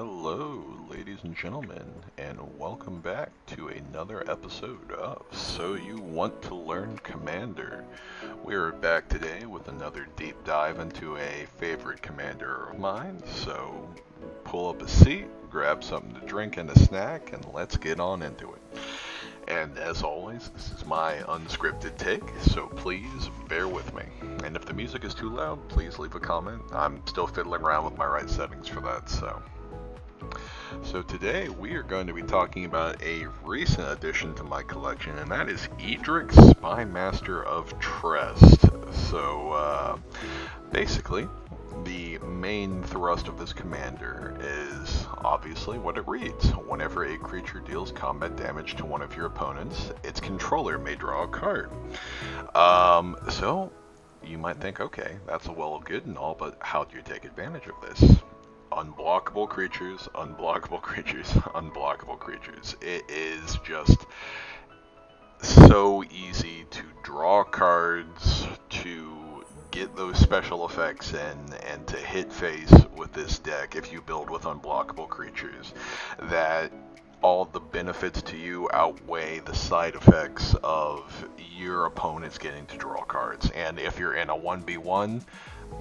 Hello, ladies and gentlemen, and welcome back to another episode of So You Want to Learn Commander. We are back today with another deep dive into a favorite commander of mine, so pull up a seat, grab something to drink and a snack, and let's get on into it. And as always, this is my unscripted take, so please bear with me. And if the music is too loud, please leave a comment. I'm still fiddling around with my right settings for that, So today we are going to be talking about a recent addition to my collection, and that is Edric, SPYMASTER of TREST. Basically, the main thrust of this commander is obviously what it reads. Whenever a creature deals combat damage to one of your opponents, its controller may draw a card. So you might think, okay, that's a well of good and all, but how do you take advantage of this? Unblockable creatures, unblockable creatures, unblockable creatures. It is just so easy to draw cards, to get those special effects in, and to hit face with this deck if you build with unblockable creatures, that all the benefits to you outweigh the side effects of your opponents getting to draw cards. And if you're in a 1v1,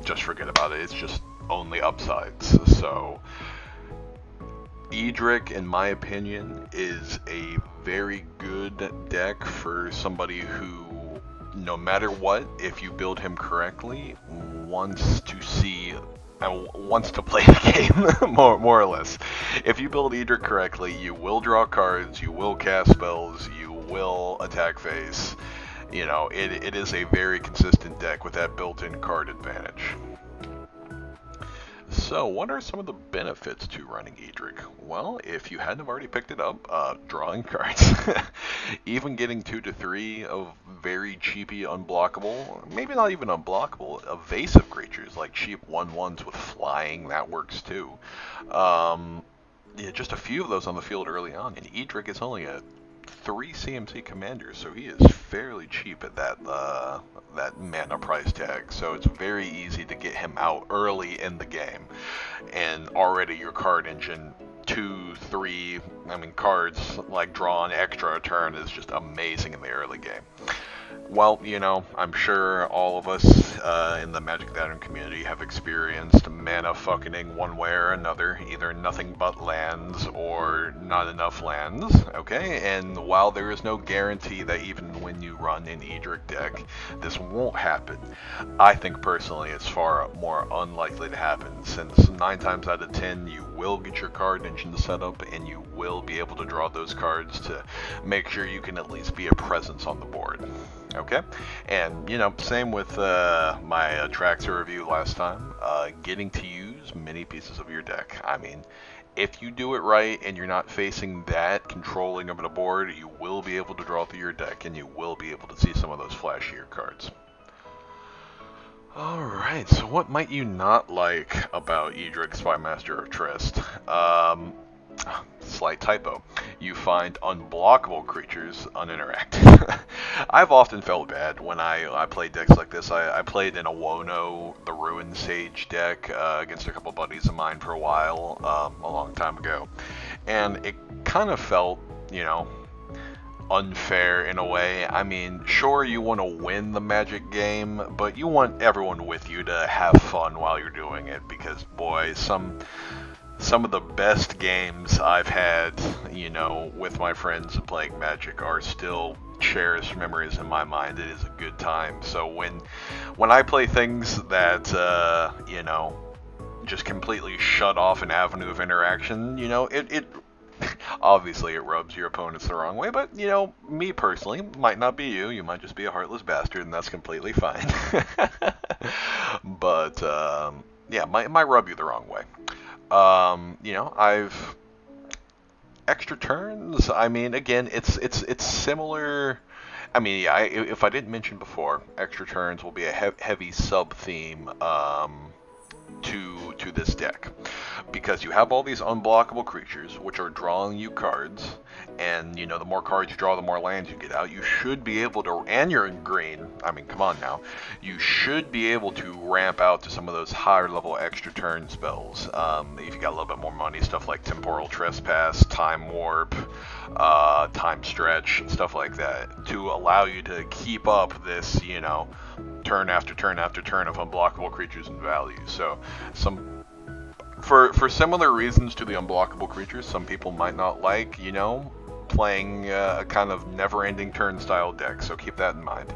just forget about it. It's just only upsides. So Edric, in my opinion, is a very good deck for somebody who, no matter what, if you build him correctly, wants to play the game, more or less. If you build Edric correctly, you will draw cards, you will cast spells, you will attack face. You know, it is a very consistent deck with that built-in card advantage. So, what are some of the benefits to running Edric? Well, if you hadn't have already picked it up, drawing cards. Even getting 2 to 3 of very cheapy unblockable, maybe not even unblockable, evasive creatures like cheap 1/1s with flying, that works too. Just a few of those on the field early on, and Edric is only a 3 CMC commander, so he is fairly cheap at that mana price tag. So it's very easy to get him out early in the game, and already your card engine 2, 3, cards like drawn extra a turn is just amazing in the early game. Well, I'm sure all of us in the Magicthegathering community have experienced mana fucking one way or another, either nothing but lands or not enough lands, okay? And while there is no guarantee that even when you run an Edric deck, this won't happen, I think personally it's far more unlikely to happen, since 9 times out of 10 you will get your card engine set up and you will be able to draw those cards to make sure you can at least be a presence on the board. Okay, and same with my Traxxas review last time, getting to use many pieces of your deck. If you do it right and you're not facing that controlling of the board, you will be able to draw through your deck and you will be able to see some of those flashier cards. Alright, so what might you not like about Edric, SPYMASTER of TREST? Slight typo. You find unblockable creatures uninteractive. I've often felt bad when I play decks like this. I played in a Wono, the Ruin Sage deck, against a couple buddies of mine for a while, a long time ago. And it kind of felt, unfair in a way. Sure, you want to win the Magic game, but you want everyone with you to have fun while you're doing it, because boy, some of the best games I've had, with my friends playing Magic are still cherished memories in my mind. It is a good time. So when I play things that, just completely shut off an avenue of interaction, it obviously it rubs your opponents the wrong way, but, me personally, might not be you. You might just be a heartless bastard, and that's completely fine. But, yeah, might rub you the wrong way. I've extra turns. Again, it's similar. If I didn't mention before, extra turns will be a heavy sub theme to this deck, because you have all these unblockable creatures which are drawing you cards, and you know, the more cards you draw, the more lands you get out. You should be able to, and you're in green, I mean, come on now, you should be able to ramp out to some of those higher level extra turn spells. If you got a little bit more money, stuff like Temporal Trespass, Time Warp, Time Stretch, stuff like that, to allow you to keep up this, you know, turn after turn after turn of unblockable creatures and values. So for similar reasons to the unblockable creatures, some people might not like, you know, playing a kind of never-ending turn style deck, so keep that in mind.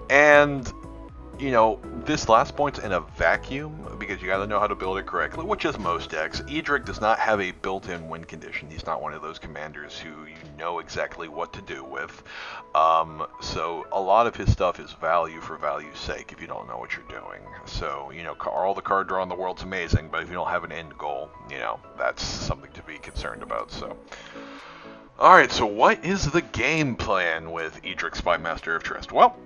And you know, this last point's in a vacuum because you got to know how to build it correctly, which is most decks. Edric does not have a built-in win condition. He's not one of those commanders who you know exactly what to do with. So a lot of his stuff is value for value's sake if you don't know what you're doing. So, you know, all the card draw in the world's amazing, but if you don't have an end goal, you know, that's something to be concerned about. So, alright, so what is the game plan with Edric, Spymaster of TREST? Well,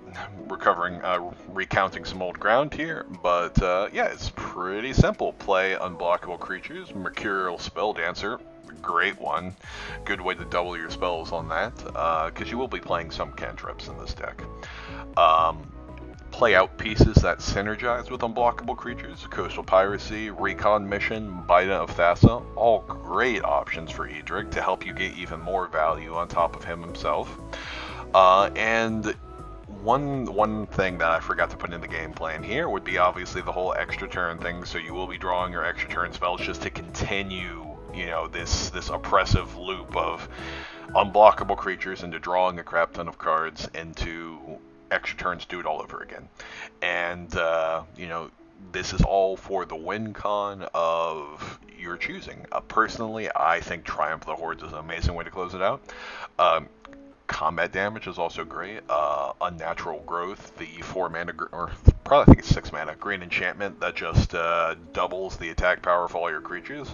recounting some old ground here, but yeah, it's pretty simple. Play unblockable creatures, Mercurial Spelldancer, great one. Good way to double your spells on that, because you will be playing some cantrips in this deck. Play out pieces that synergize with unblockable creatures, Coastal Piracy, Recon Mission, Bida of Thassa, all great options for Edric to help you get even more value on top of him himself. And one thing that I forgot to put in the game plan here would be obviously the whole extra turn thing, so you will be drawing your extra turn spells just to continue, you know, this oppressive loop of unblockable creatures into drawing a crap ton of cards into extra turns, do it all over again. And you know, this is all for the win con of your choosing. Personally, I think Triumph of the Hordes is an amazing way to close it out. Combat damage is also great. Unnatural Growth, the 4 mana, or probably I think it's 6 mana, green enchantment that just doubles the attack power of all your creatures.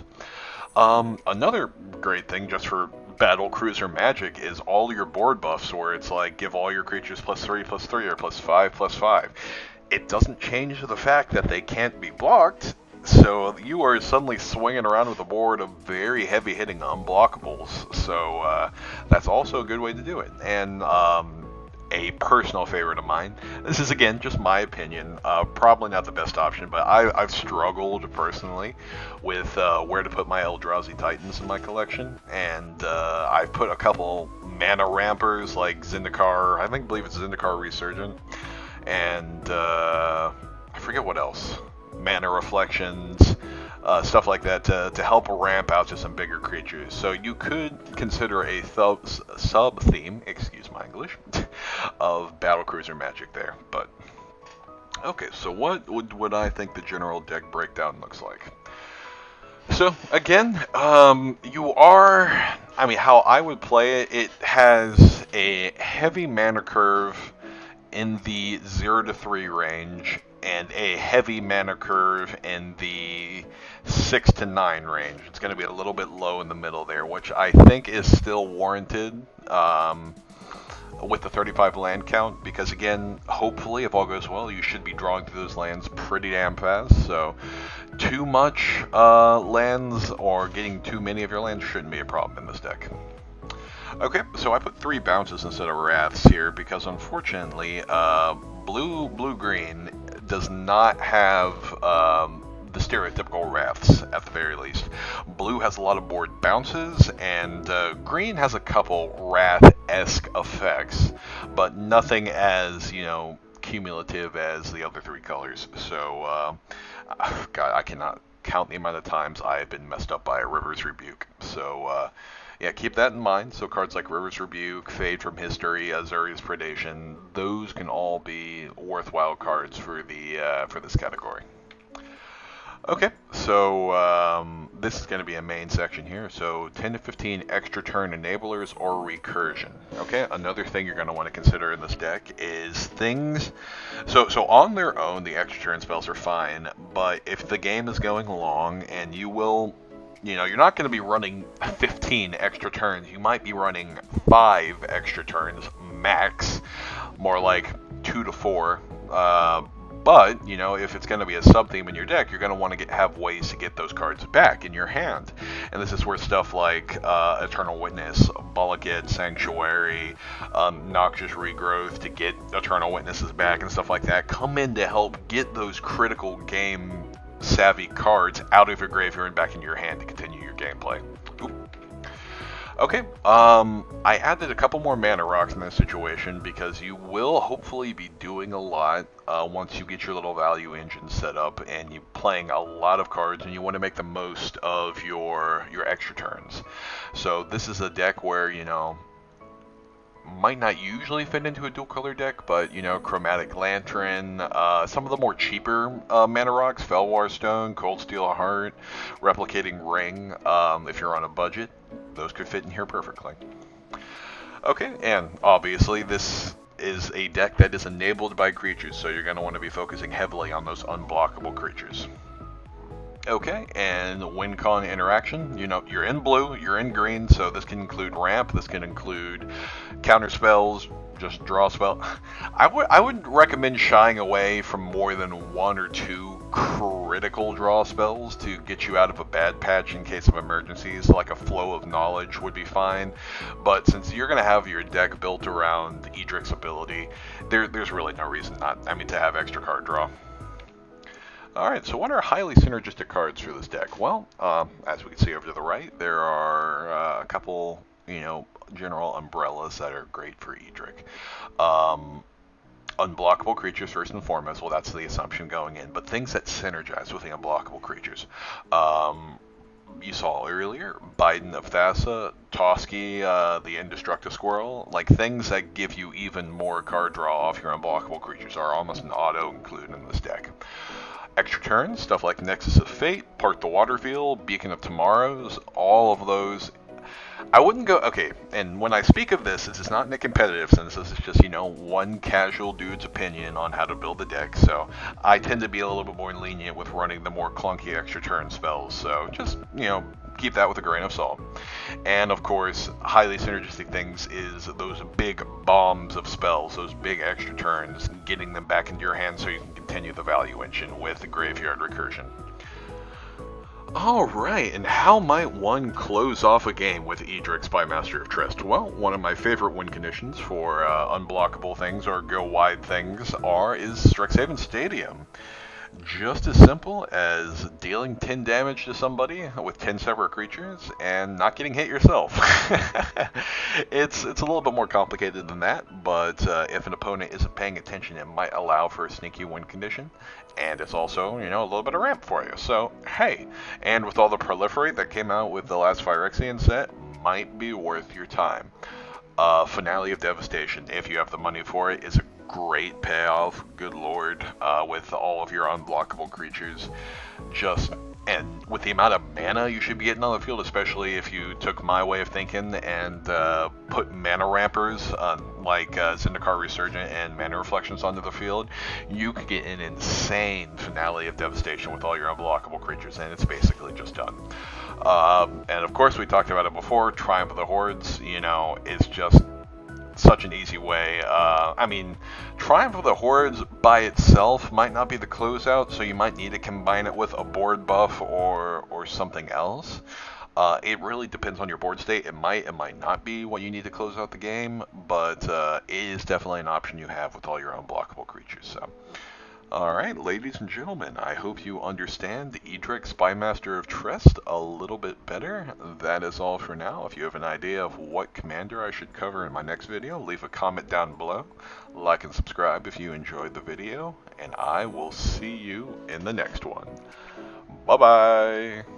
Another great thing just for Battle Cruiser Magic is all your board buffs, where it's like give all your creatures +3/+3 or +5/+5. It doesn't change the fact that they can't be blocked, so you are suddenly swinging around with a board of very heavy hitting unblockables. So that's also a good way to do it. And a personal favorite of mine, this is again just my opinion, probably not the best option, but I've struggled personally with where to put my Eldrazi Titans in my collection, and I've put a couple mana rampers like Zendikar, I believe it's Zendikar Resurgent, and I forget what else, Mana Reflections, stuff like that to help ramp out to some bigger creatures. So you could consider a sub-theme, excuse my English, of Battlecruiser Magic there. But okay, so what would I think the general deck breakdown looks like? So again, how I would play it, it has a heavy mana curve in the 0 to 3 range, and a heavy mana curve in the 6 to 9 range. It's going to be a little bit low in the middle there, which I think is still warranted with the 35 land count, because again, hopefully, if all goes well, you should be drawing through those lands pretty damn fast, so too much lands or getting too many of your lands shouldn't be a problem in this deck. Okay, so I put 3 bounces instead of wraths here because unfortunately, blue-green does not have the stereotypical wraths at the very least. Blue has a lot of board bounces, and green has a couple wrath-esque effects, but nothing as, you know, cumulative as the other 3 colors. So, God, I cannot count the amount of times I have been messed up by a River's Rebuke. So, yeah, keep that in mind. So cards like River's Rebuke, Fade from History, Azuria's Predation, those can all be worthwhile cards for the for this category. Okay, so this is going to be a main section here. So 10 to 15 extra turn enablers or recursion. Okay, another thing you're going to want to consider in this deck is things. So on their own, the extra turn spells are fine, but if the game is going along and you will, you know, you're not going to be running 15 extra turns. You might be running 5 extra turns max, more like 2 to 4. But, you know, if it's going to be a sub-theme in your deck, you're going to want to have ways to get those cards back in your hand. And this is where stuff like Eternal Witness, Bullet Sanctuary, Noxious Regrowth to get Eternal Witnesses back and stuff like that come in to help get those critical game savvy cards out of your graveyard and back into your hand to continue your gameplay. Oop. Okay, I added a couple more mana rocks in this situation because you will hopefully be doing a lot once you get your little value engine set up and you're playing a lot of cards and you want to make the most of your extra turns. So this is a deck where, you know, might not usually fit into a dual color deck, but, you know, Chromatic Lantern, some of the more cheaper mana rocks, Felwar Stone, Cold Steel Heart, Replicating Ring, if you're on a budget, those could fit in here perfectly. Okay, and obviously this is a deck that is enabled by creatures, so you're going to want to be focusing heavily on those unblockable creatures. Okay, and win con interaction, you know, you're in blue, you're in green, so this can include ramp, this can include counter spells, just draw spell. I would recommend shying away from more than 1 or 2 critical draw spells to get you out of a bad patch in case of emergencies, like a Flow of Knowledge would be fine. But since you're going to have your deck built around Edric's ability, there's really no reason to have extra card draw. Alright, so what are highly synergistic cards for this deck? Well, as we can see over to the right, there are a couple, you know, general umbrellas that are great for Edric. Unblockable creatures first and foremost, well, that's the assumption going in, but things that synergize with the unblockable creatures. You saw earlier, Biden of Thassa, Toski, the Indestructible Squirrel, like things that give you even more card draw off your unblockable creatures are almost an auto include in this deck. Extra turns, stuff like Nexus of Fate, Part the Waterfield, Beacon of Tomorrows, all of those. I wouldn't go, okay, and when I speak of this is not in a competitive sense, this is just, you know, one casual dude's opinion on how to build the deck, so I tend to be a little bit more lenient with running the more clunky extra turn spells, so just, you know, keep that with a grain of salt. And of course, highly synergistic things is those big bombs of spells, those big extra turns, getting them back into your hand so you can continue the value engine with the Graveyard Recursion. Alright, and how might one close off a game with Edric, Spymaster of TREST? Well, one of my favorite win conditions for unblockable things or go wide things is Strixhaven Stadium. Just as simple as dealing 10 damage to somebody with 10 separate creatures and not getting hit yourself. It's a little bit more complicated than that, but if an opponent isn't paying attention, it might allow for a sneaky win condition. And it's also, you know, a little bit of ramp for you. So, hey, and with all the Proliferate that came out with the last Phyrexian set, might be worth your time. Finale of Devastation, if you have the money for it, is a great payoff, good lord, with all of your unblockable creatures. And with the amount of mana you should be getting on the field, especially if you took my way of thinking and put mana rampers like Zendikar Resurgent and Mana Reflections onto the field, you could get an insane Finale of Devastation with all your unblockable creatures, and it's basically just done. And of course, we talked about it before, Triumph of the Hordes, you know, is just such an easy way. Triumph of the Hordes by itself might not be the closeout, so you might need to combine it with a board buff or something else. It really depends on your board state. It might not be what you need to close out the game, but it is definitely an option you have with all your unblockable creatures. So, alright, ladies and gentlemen, I hope you understand Edric, Spymaster of TREST a little bit better. That is all for now. If you have an idea of what commander I should cover in my next video, leave a comment down below. Like and subscribe if you enjoyed the video, and I will see you in the next one. Bye-bye!